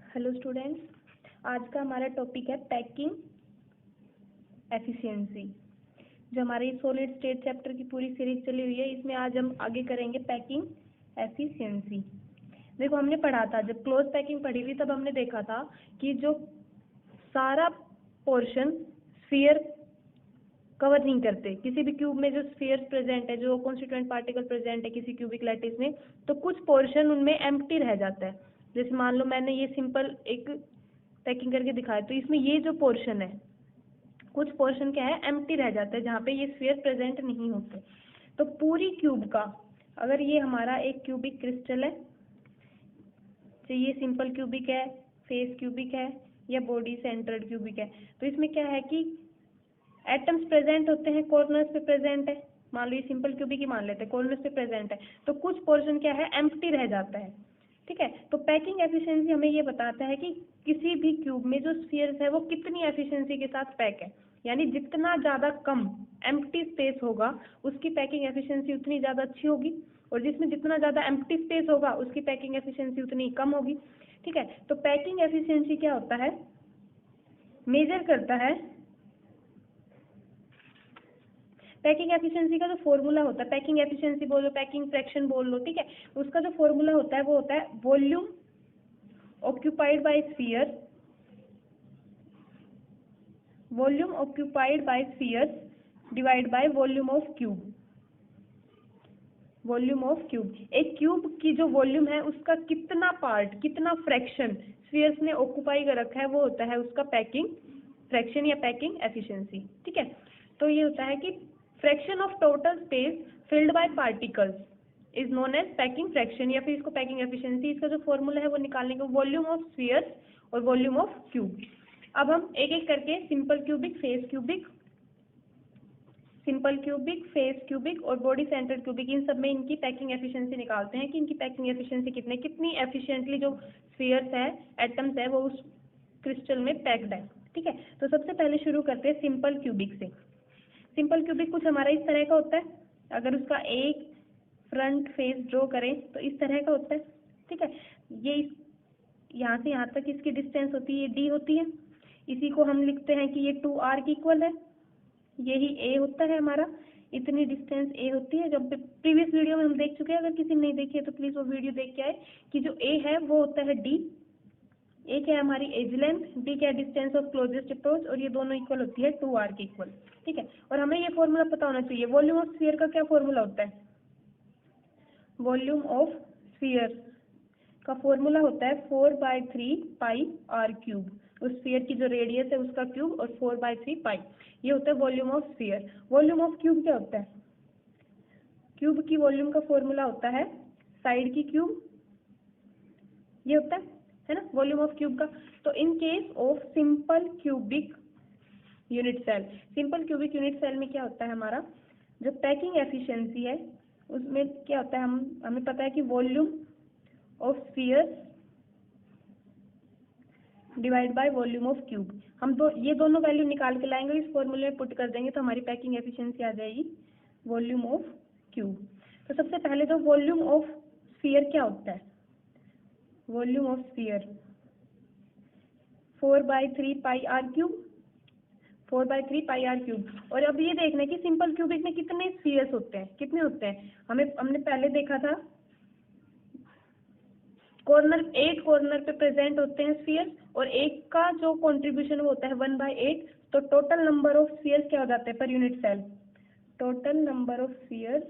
Hello students, आज का हमारा टॉपिक है पैकिंग एफिशिएंसी। जो हमारी सॉलिड स्टेट चैप्टर की पूरी सीरीज चली हुई है, इसमें आज हम आगे करेंगे पैकिंग एफिशिएंसी। देखो, हमने पढ़ा था, जब क्लोज पैकिंग पढ़ी थी तब हमने देखा था कि जो सारा पोर्शन स्फीयर कवर नहीं करते, किसी भी क्यूब में जो स्फीयर प्रेजेंट है, जो कॉन्स्टिट्यूएंट पार्टिकल प्रेजेंट है किसी क्यूबिक लैटिस में, तो कुछ पोर्शन उनमें एम्प्टी रह जाता है। जैसे मान लो मैंने ये सिंपल एक पैकिंग करके दिखाया, तो इसमें ये जो पोर्शन है, कुछ पोर्शन क्या है, एम्प्टी रह जाता है, जहाँ पे ये स्फीयर प्रेजेंट नहीं होते। तो पूरी क्यूब का, अगर ये हमारा एक क्यूबिक क्रिस्टल है, तो ये सिंपल क्यूबिक है, फेस क्यूबिक है या बॉडी सेंटर्ड क्यूबिक है, तो इसमें क्या है कि एटम्स प्रेजेंट होते हैं, कॉर्नर्स पे प्रेजेंट है। मान लो ये सिंपल क्यूबिक ही मान लेते हैं, कॉर्नर्स पे प्रेजेंट है, तो कुछ पोर्शन क्या है, एम्प्टी रह जाता है। ठीक है, तो पैकिंग एफिशिएंसी हमें ये बताता है कि किसी भी क्यूब में जो स्फीयर्स है वो कितनी एफिशिएंसी के साथ पैक है। यानी जितना ज़्यादा कम एम्प्टी स्पेस होगा उसकी पैकिंग एफिशिएंसी उतनी ज़्यादा अच्छी होगी, और जिसमें जितना ज़्यादा एम्प्टी स्पेस होगा उसकी पैकिंग एफिशिएंसी उतनी कम होगी। ठीक है, तो पैकिंग एफिशिएंसी क्या होता है, मेजर करता है, पैकिंग एफिशिएंसी का जो फॉर्मूला होता है, पैकिंग एफिशिएंसी बोलो, पैकिंग फ्रैक्शन बोल लो, ठीक है, उसका जो फॉर्मूला होता है वो होता है volume occupied by sphere, volume occupied by sphere divide by volume of cube. Volume of cube, एक क्यूब की जो वॉल्यूम है उसका कितना पार्ट, कितना फ्रैक्शन स्फीयर्स ने ऑक्यूपाई कर रखा है, वो होता है उसका पैकिंग फ्रैक्शन या पैकिंग एफिशिएंसी। ठीक है, तो ये होता है कि fraction of total space filled by particles is known as packing fraction, या फिर इसको पैकिंग एफिशिएंसी। इसका जो फॉर्मूला है वो निकालने का, वॉल्यूम ऑफ स्फीयर्स और वॉल्यूम ऑफ क्यूब। अब हम एक एक करके simple cubic, face cubic, simple cubic, face cubic और बॉडी सेंटर्ड क्यूबिक, इन सब में इनकी पैकिंग एफिशिएंसी निकालते हैं कि इनकी पैकिंग एफिशिएंसी कितनी एफिशिएंटली जो स्फीयर्स है, एटम्स है, वो उस क्रिस्टल में पैक्ड है। ठीक है, तो सबसे पहले शुरू करते हैं सिंपल क्यूबिक से। सिंपल क्यूबिक कुछ हमारा इस तरह का होता है, अगर उसका एक फ्रंट फेस ड्रॉ करें तो इस तरह का होता है। ठीक है, ये यहाँ से यहाँ तक इसकी डिस्टेंस होती है, ये डी होती है, इसी को हम लिखते हैं कि ये 2r की इक्वल है, यही ए होता है हमारा, इतनी डिस्टेंस ए होती है। जब प्रीवियस वीडियो में हम देख चुके हैं, अगर किसी ने नहीं देखी है तो प्लीज वो वीडियो देख के आए, कि जो ए है वो होता है डी, ए क्या है हमारी एज लेंथ, डी क्या है डिस्टेंस ऑफ क्लोजेस्ट अप्रोच, और ये दोनों इक्वल होती है 2r के इक्वल। ठीक है, और हमें ये फॉर्मूला पता होना चाहिए। वॉल्यूम ऑफ स्फीयर का क्या फॉर्मूला होता है, वॉल्यूम ऑफ स्फीयर का फॉर्मूला होता है 4/3 पाई आर क्यूब, उस स्फीयर की जो रेडियस है उसका क्यूब, और 4/3 पाई, ये होता है volume of sphere. Volume of cube क्या होता है, क्यूब की वॉल्यूम का फॉर्मूला होता है साइड की क्यूब, ये होता है ना वॉल्यूम ऑफ क्यूब का। तो in case of simple cubic unit cell, simple cubic unit cell में क्या होता है, हमारा जो पैकिंग एफिशिएंसी है उसमें क्या होता है, हमें पता है कि volume of sphere divide by volume of cube. हम तो ये दोनों वैल्यू निकाल के लाएंगे, इस फॉर्मूले में पुट कर देंगे तो हमारी पैकिंग एफिशिएंसी आ जाएगी वॉल्यूम ऑफ क्यूब। तो सबसे पहले तो वॉल्यूम ऑफ स्फीयर क्या होता है, volume of sphere 4/3 pi r cube, 4/3 pi r cube. और अब ये देखना है कि सिंपल क्यूबिक में कितने स्फीयर्स होते हैं, कितने होते हैं, हमने पहले देखा था कॉर्नर, 8 कॉर्नर पे प्रेजेंट होते हैं स्फीयर्स, और एक का जो कंट्रीब्यूशन वो होता है 1/8, तो टोटल नंबर ऑफ स्फीयर्स क्या हो जाते हैं per unit cell, total number of spheres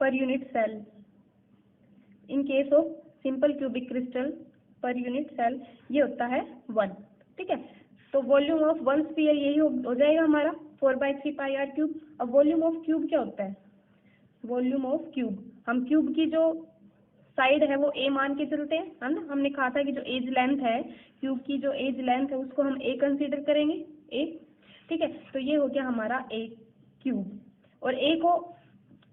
per unit cell in case of simple cubic crystal per unit cell, ये होता है 1। ठीक है, तो वॉल्यूम ऑफ वन स्फीयर यही हो जाएगा हमारा 4/3 पाई आर क्यूब। अब वॉल्यूम ऑफ क्यूब क्या होता है, वॉल्यूम ऑफ क्यूब, हम क्यूब की जो साइड है वो ए मान के चलते हैं, है ना, हमने कहा था कि जो एज लेंथ है क्यूब की, जो एज लेंथ है उसको हम ए कंसीडर करेंगे, ए। ठीक है, तो ये हो गया हमारा ए क्यूब, और ए को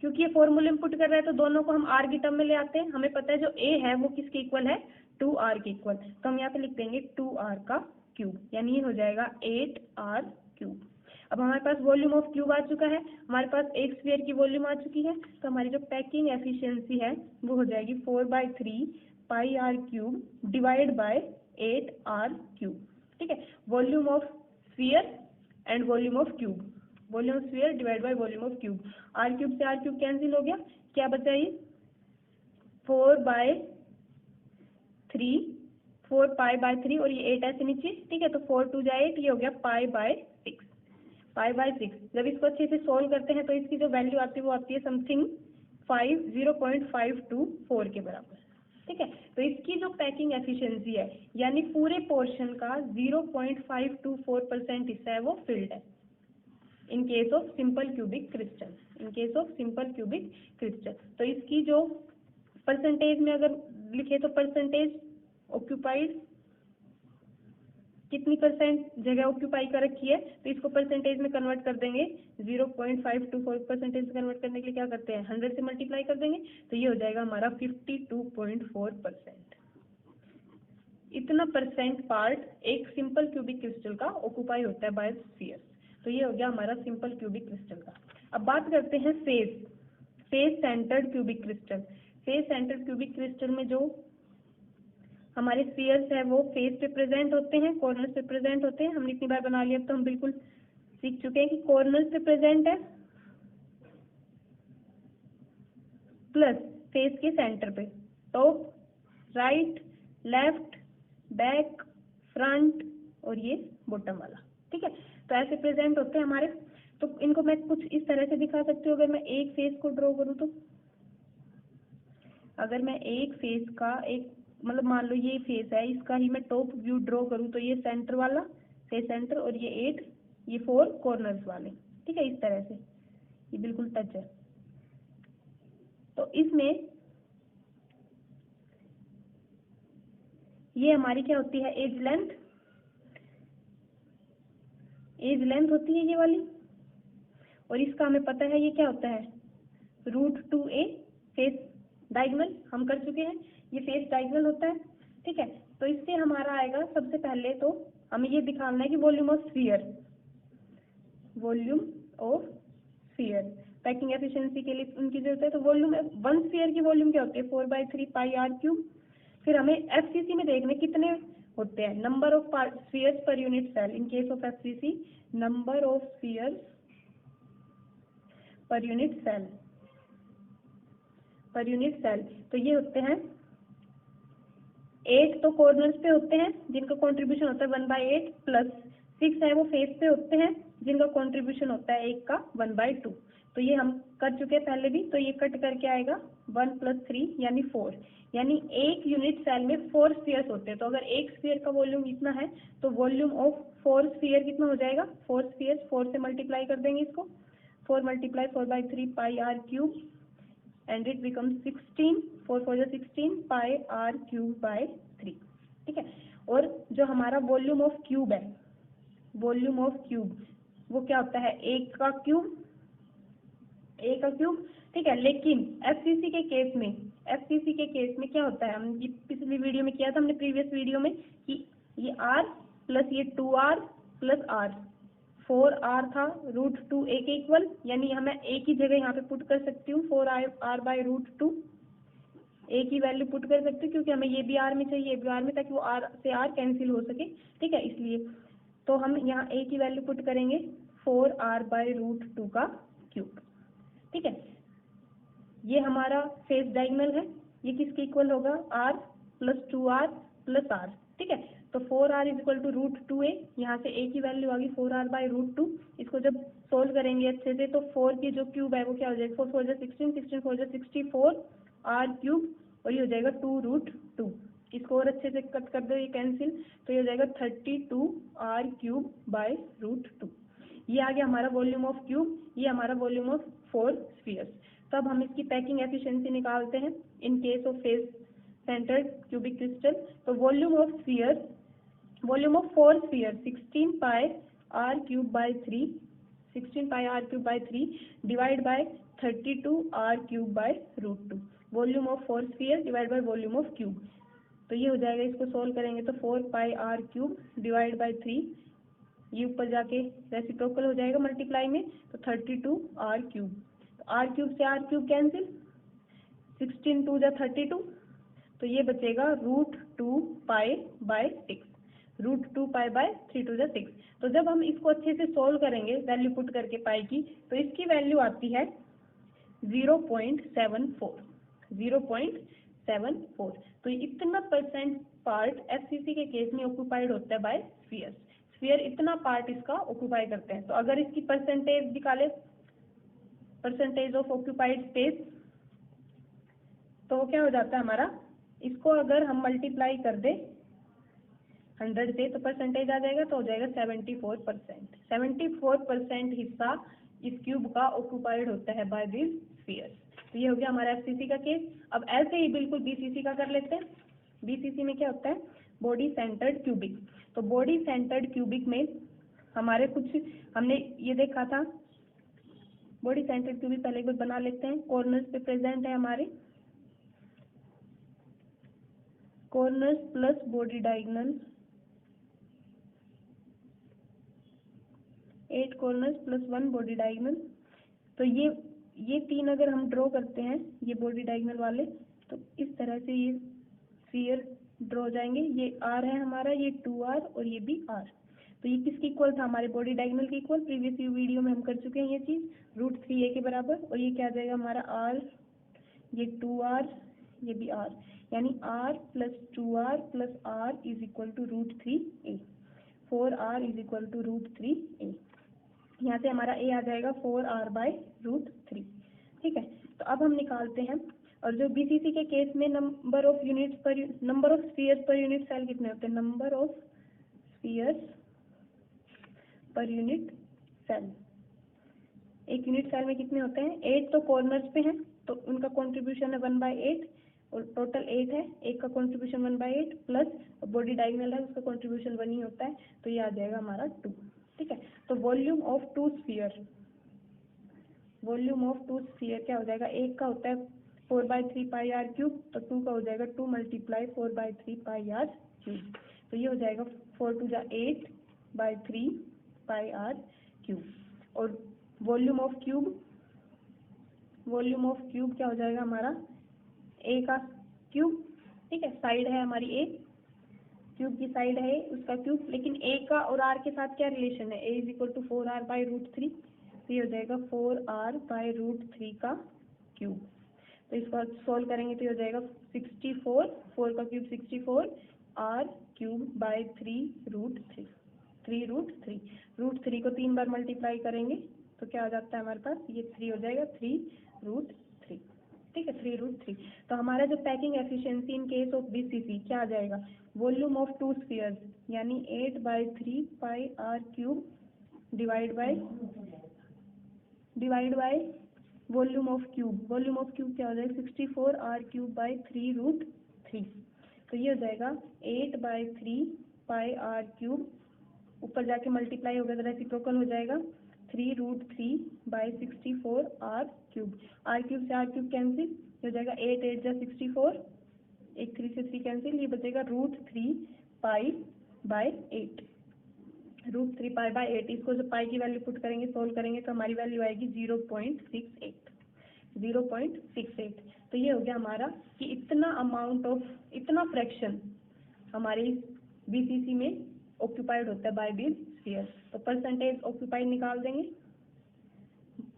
क्योंकि ये फॉर्मूले में पुट कर रहे हैं तो दोनों को हम आर की टर्म में ले आते हैं। हमें पता है जो ए है वो किसके इक्वल है, 2r के इक्वल, तो हम यहाँ पे लिख देंगे 2r का क्यूब, यानी ये हो जाएगा 8r क्यूब। अब हमारे पास वॉल्यूम ऑफ क्यूब आ चुका है, हमारे पास एक स्फीयर की वॉल्यूम आ चुकी है, तो हमारी जो पैकिंग एफिशिएंसी है वो हो जाएगी 4/3 pi r cube divide by 8 r cube. ठीक है, volume of sphere and volume of cube, volume of sphere divide by volume of cube. R cube से आर क्यूब कैंसिल हो गया, क्या बचा ये 4/3, 4π/3 और ये 8 ऐसे नीचे। ठीक है, तो 4 2 जा 8, ये हो गया π/6, π/6। जब इसको अच्छे से सोल्व करते हैं तो इसकी जो वैल्यू आती है वो आती है समथिंग 0.524 के बराबर। ठीक है, तो इसकी जो पैकिंग एफिशिएंसी है यानी पूरे पोर्शन का 0.524% हिस्सा है वो फिल्ड है in case of simple cubic crystal, in case of simple cubic crystal. तो इसकी जो परसेंटेज में अगर लिखे तो परसेंटेज ऑक्यूपाइड, कितनी परसेंट जगह ऑक्यूपाई कर रखी है, तो इसको परसेंटेज में कन्वर्ट कर देंगे। 0.524% कन्वर्ट करने के लिए क्या करते हैं 100 से मल्टीप्लाई कर देंगे, तो ये हो जाएगा हमारा 52.4%। इतना परसेंट पार्ट एक सिंपल क्यूबिक क्रिस्टल का ऑक्यूपाई होता है बाय स्फीयर। तो ये हो गया हमारा सिंपल क्यूबिक क्रिस्टल का। अब बात करते हैं face centred cubic crystal. Face centred cubic crystal में जो हमारे स्फीयर्स है वो फेस पे प्रेजेंट होते हैं, कॉर्नर्स पे प्रेजेंट होते हैं। हमने इतनी बार बना लिया, अब तो हम बिल्कुल सीख चुके हैं कि कॉर्नर्स पे प्रेजेंट है प्लस फेस के सेंटर पे, top, right, left, back, front और ये बॉटम वाला। ठीक है, तो ऐसे प्रेजेंट होते हैं हमारे। तो इनको मैं कुछ इस तरह से दिखा सकती हूँ। अगर मैं एक फेस को ड्रॉ करूँ तो, अगर मैं एक फेस का एक मतलब मान लो ये फेस है, इसका ही मैं टॉप व्यू ड्रॉ करूँ तो ये सेंटर वाला, फेस सेंटर, और ये 8, ये 4 कॉर्नर्स वाले। ठीक है, इस तरह से ये बिल्कुल टच है। तो इसमें ये हमारी क्या होती है एज लेंथ, एज लेंथ होती है ये वाली, और इसका हमें पता है ये क्या होता है √2a फेस डायगोनल, हम कर चुके हैं, ये फेस डायगोनल होता है। ठीक है, तो इससे हमारा आएगा सबसे पहले तो हमें ये दिखाना है कि volume of sphere, volume of sphere packing efficiency के लिए उनकी जरूरत है। तो वॉल्यूम, वन स्फीयर की वॉल्यूम क्या होती है 4/3 पाई आर क्यूब। फिर हमें एफसीसी में देखने कितने होते हैं, number of spheres per unit cell. In case of FCC number of spheres per unit cell, per unit cell. तो ये होते हैं 8 तो कॉर्नर्स पे होते हैं जिनका कंट्रीब्यूशन होता है 1/8 प्लस 6 है वो फेस पे होते हैं जिनका कंट्रीब्यूशन होता है 1 का 1/2। तो ये हम कर चुके हैं पहले भी। तो ये कट करके आएगा 1 + 3 यानी 4, यानी एक यूनिट सेल में 4 स्फीयर्स होते हैं। तो अगर एक स्फीयर का वॉल्यूम इतना है तो वॉल्यूम ऑफ 4 स्फीयर कितना हो जाएगा 4 स्फीयर्स, 4 से मल्टीप्लाई कर देंगे इसको, 4 × 4/3 pi r cube and it becomes 16, 4 4 16 pi r cube by 3। ठीक है, और जो हमारा वॉल्यूम ऑफ क्यूब है, वॉल्यूम ऑफ क्यूब वो क्या होता है एक का क्यूब, एक का क्यूब। ठीक है, लेकिन एफसीसी के केस में, एफसीसी के केस में क्या होता है, हम ये पिछली वीडियो में किया था हमने प्रीवियस वीडियो में कि ये r प्लस ये 2r प्लस r, 4r था √2a के इक्वल, यानी हमें एक ही जगह यहाँ पे पुट कर सकती हूँ 4r/√2, एक ही वैल्यू पुट कर सकती हूँ क्योंकि हमें ये भी r में चाहिए, ये भी r में, ताकि वो r से r कैंसिल हो सके। ठीक है, इसलिए तो हम यहाँ एक ही वैल्यू पुट करेंगे 4r/√2 का क्यूब। ठीक है, ये हमारा फेस डायगोनल है, ये किसके इक्वल होगा r + 2r + r। ठीक है, तो 4r = √2a, यहाँ से एक ही वैल्यू आ गई 4r/√2। इसको जब सोल्व करेंगे अच्छे से तो 4 की जो क्यूब है वो क्या हो जाएगा 4 4 16, 16 4 64 r क्यूब, और ये हो जाएगा 2√2। इसको और अच्छे से कट कर दो, ये कैंसिल, तो ये हो जाएगा 32r³/√2। ये आ गया हमारा वॉल्यूम ऑफ क्यूब, ये हमारा वॉल्यूम ऑफ 4 स्फीयर्स। तब हम इसकी पैकिंग एफिशिएंसी निकालते हैं in case of face centred cubic crystal. तो volume of sphere, volume of 4 sphere 16 pi r³/3, 16 pi r³/3 divide by 32r³/√2, volume of 4 sphere divide by volume of cube. तो ये हो जाएगा, इसको सोल्व करेंगे तो 4 pi r³ डिवाइड बाय 3, ये ऊपर जाके रेसिप्रोकल हो जाएगा मल्टीप्लाई में, तो 32r³। तो r³ से r³ कैंसिल, 16 2 जा 32, तो ये बचेगा √2π/6, √2π/3 तो जब हम इसको अच्छे से सोल्व करेंगे वैल्यू पुट करके पाई की, तो इसकी वैल्यू आती है 0.74। तो इतना परसेंट पार्ट एफसीसी के केस में ऑक्यूपाइड होता है बाय स्फीयर। स्फीयर इतना पार्ट इसका ऑक्यूपाई करते हैं। तो अगर इसकी परसेंटेज निकाले, परसेंटेज ऑफ ऑक्यूपाइड स्पेस, तो क्या हो जाता है हमारा, इसको अगर हम मल्टीप्लाई कर दे 100 से तो परसेंटेज आ जाएगा, तो हो जाएगा 74%। 74% हिस्सा इस क्यूब का ऑक्यूपाइड होता है बाय दिस स्फीयर। तो ये हो गया हमारा एफसीसी का केस। अब ऐसे ही बिल्कुल बीसीसी का कर लेते हैं। बीसीसी में क्या होता है, बॉडी सेंटर्ड क्यूबिक। तो बॉडी सेंटर्ड क्यूबिक में हमारे कुछ हमने ये देखा था, बॉडी सेंटर्ड क्यूबिक पहले एक बार बना लेते हैं। कॉर्नर्स पे प्रेजेंट है हमारे corners plus body diagonal, 8 corners plus 1 body diagonal. तो ये 3 अगर हम ड्रॉ करते हैं, ये बॉडी डायगोनल वाले, तो इस तरह से ये स्फीयर ड्रॉ हो जाएंगे। ये आर है हमारा, ये 2r और ये भी r। तो ये किसके इक्वल था, हमारे बॉडी डायगोनल के इक्वल। प्रीवियस वीडियो में हम कर चुके हैं ये चीज, √3a के बराबर। और ये क्या आ जाएगा हमारा r, ये 2r, ये भी r, यानी r + 2r + r is equal to √3a। 4r is equal to √3a। यहाँ से हमारा a आ जाएगा 4r/√3। ठीक है, तो अब हम निकालते हैं। और जो बीसीसी के केस में number of spheres per unit cell कितने होते हैं, number of spheres per unit cell, एक यूनिट सेल में कितने होते हैं, 8 तो कॉर्नर्स पे हैं, तो उनका कंट्रीब्यूशन है 1/8, और टोटल 8 है, एक का कंट्रीब्यूशन 1/8 प्लस बॉडी डायगोनल है, उसका कंट्रीब्यूशन 1 ही होता है, तो ये आ जाएगा हमारा 2। ठीक है, तो volume of 2 sphere, volume of 2 sphere क्या हो जाएगा, एक का होता है 4/3πr³, तो 2 का हो जाएगा 2 × 4/3πr³। तो ये हो जाएगा 4 × 2 = 8/3πr³। और वॉल्यूम ऑफ क्यूब क्या हो जाएगा हमारा, ए का क्यूब। ठीक है, साइड है हमारी ए, क्यूब की साइड है उसका क्यूब, लेकिन ए का और आर के साथ क्या रिलेशन है, a = 4r/√3। तो ये हो जाएगा 4r/√3 का क्यूब। तो इसको सॉल्व करेंगे तो ये हो जाएगा 64, 4 का क्यूब 64, r³/3√3, 3√3। √3 को 3 बार मल्टीप्लाई करेंगे तो क्या आ जाता है हमारे पास, ये 3 हो जाएगा, 3√3। ठीक है, 3√3। तो हमारा जो packing efficiency in case of BCC क्या आ जाएगा, वॉल्यूम ऑफ 2 स्फीयर्स यानी 8/3πr³ divide by volume of cube. Volume of cube क्या हो जाएगा, 64r³/3√3। तो ये हो जाएगा 8/3πr³, ऊपर जाके मल्टीप्लाई होगा तो रेसिप्रोकल हो जाएगा, 3√3/64r³। r³ से r³ कैंसिल, हो जाएगा 8 8 जा 64, एक 3 से 3 कैंसिल, ये बचेगा √3π/8। √3π/8, इसको जब पाई की वैल्यू पुट करेंगे, सोल्व करेंगे, तो हमारी वैल्यू आएगी 0.68। तो ये हो गया हमारा कि इतना अमाउंट ऑफ, इतना फ्रैक्शन हमारी बीसीसी में ऑक्यूपाइड होता है बाय दिस स्फीयर। तो परसेंटेज ऑक्यूपाइड निकाल देंगे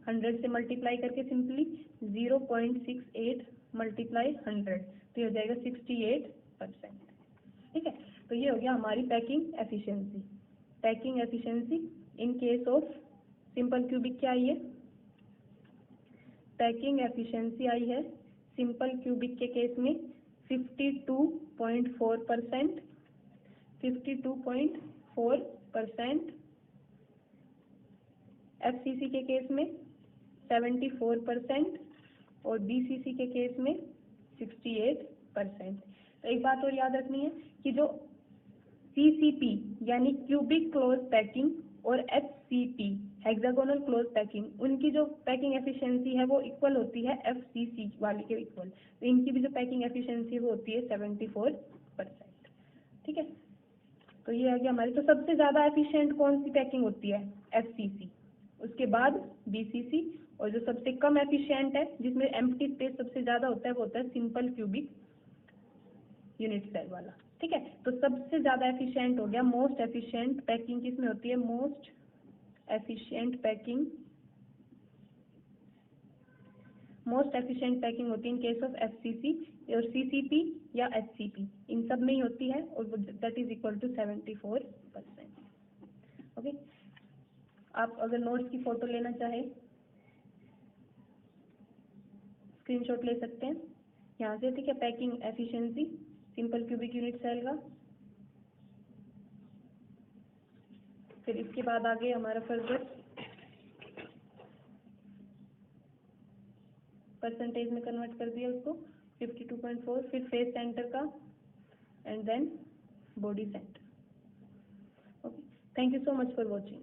100 से मल्टीप्लाई करके, सिंपली 0.68 × 100, तो ये हो जाएगा 68%। ठीक है, तो ये हो गया हमारी packing efficiency. Packing efficiency in case of simple cubic क्या आई है, पैकिंग एफिशिएंसी आई है सिंपल क्यूबिक के केस में 52.4%, 52.4%, एफसीसी के केस में 74% और बीसीसी के केस में 68%। तो एक बात और याद रखनी है कि जो सीसीपी यानी क्यूबिक क्लोज पैकिंग और एचसीपी हेक्सागोनल क्लोज पैकिंग, उनकी जो पैकिंग एफिशिएंसी है वो इक्वल होती है एफसीसी वाली के इक्वल। तो इनकी भी जो पैकिंग एफिशिएंसी वो होती है 74%। ठीक है, तो ये आ गया हमारी। तो सबसे ज्यादा एफिशिएंट कौन सी पैकिंग होती है, एफसीसी, उसके बाद बीसीसी, और जो सबसे कम एफिशिएंट है जिसमें एम्प्टी स्पेस सबसे ज्यादा होता है वो होता है सिंपल क्यूबिक यूनिट सेल वाला, ठीक है। तो सबसे ज़्यादा एफिशिएंट हो गया, मोस्ट एफिशिएंट पैकिंग किस में होती है, मोस्ट एफिशिएंट पैकिंग होती है इन केस ऑफ एफसीसी और सीसीपी या एचसीपी, इन सब में ही होती है, और that is equal to 74%। Okay, आप अगर नोट्स की फोटो लेना चाहे स्क्रीनशॉट ले सकते हैं यहाँ से, ठीक है। Packing efficiency simple cubic unit cell का। फिर इसके बाद आगे हमारा फर्दर परसेंटेज में कन्वर्ट कर दिया उसको 52.4, फिर फेस सेंटर का and then body centre. Okay, thank you so much for watching.